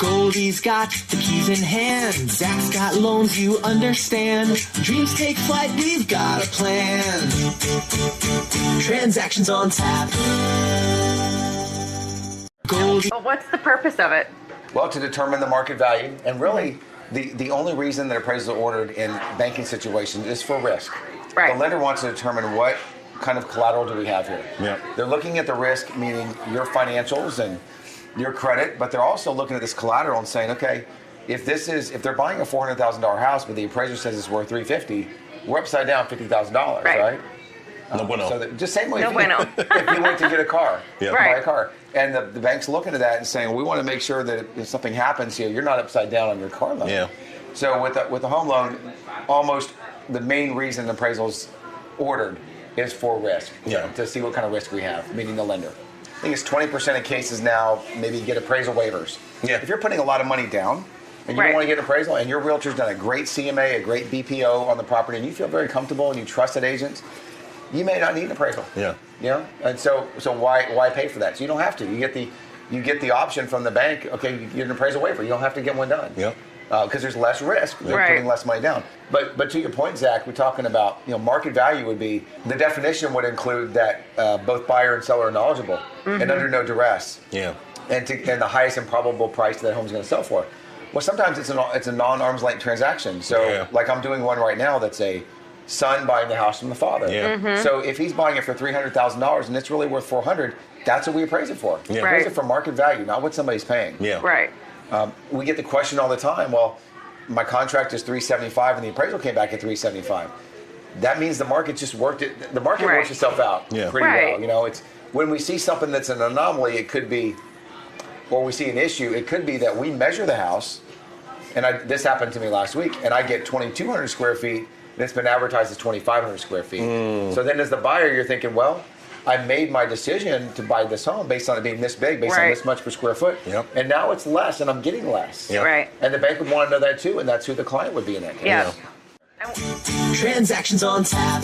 Goldie's got the keys in hand. Zach's got loans you understand. Dreams take flight, we've got a plan. Transactions on tap. Goldie. Well, what's the purpose of it? Well, to determine the market value, and really the only reason that appraisals are ordered in banking situations is for risk. Right. The lender wants to determine what kind of collateral do we have here. Yeah. They're looking at the risk, meaning your financials and your credit, but they're also looking at this collateral and saying, okay, if they're buying a $400,000 house, but the appraiser says it's worth $350,000, we're upside down $50,000, right? No bueno. So just same way No bueno. if you went to get a car, Yeah. buy Right. a car, and the bank's looking at that and saying, we want to make sure that if something happens here, you're not upside down on your car loan. Yeah. So with the home loan, almost the main reason the appraisal's ordered is for risk. Yeah. To see what kind of risk we have, meaning the lender. I think it's 20% of cases now, maybe get appraisal waivers. Yeah. If you're putting a lot of money down and you Right. don't want to get an appraisal, and your realtor's done a great CMA, a great BPO on the property, and you feel very comfortable and you trust that agent, you may not need an appraisal. Yeah. You know? And so why pay for that? So you don't have to. You get the option from the bank, okay, you get an appraisal waiver. You don't have to get one done. Yep. Because there's less risk. They're Right. putting less money down. But to your point, Zach, we're talking about, market value would be, the definition would include that both buyer and seller are knowledgeable and under no duress. Yeah. And the highest improbable price that home's going to sell for. Well, sometimes it's a non-arm's length transaction. So Yeah. like I'm doing one right now that's a son buying the house from the father. Yeah. So if he's buying it for $300,000 and it's really worth $400,000, that's what we appraise it for. Yeah. We appraise Right. it for market value, not what somebody's paying. Yeah. Right. We get the question all the time, well, my contract is $375 and the appraisal came back at $375. That means the market just worked it. The market Right. works itself out Yeah. pretty Right. well. It's when we see something that's an anomaly, it could be, or we see an issue, it could be that we measure the house, and this happened to me last week, and I get 2,200 square feet, and it's been advertised as 2,500 square feet. So then as the buyer, you're thinking, well, I made my decision to buy this home based on it being this big, based on Right. this much per square foot, Yep. and now it's less, and I'm getting less. Yep. Right. And the bank would want to know that too, and that's who the client would be in that case. Yeah. Transactions on tap.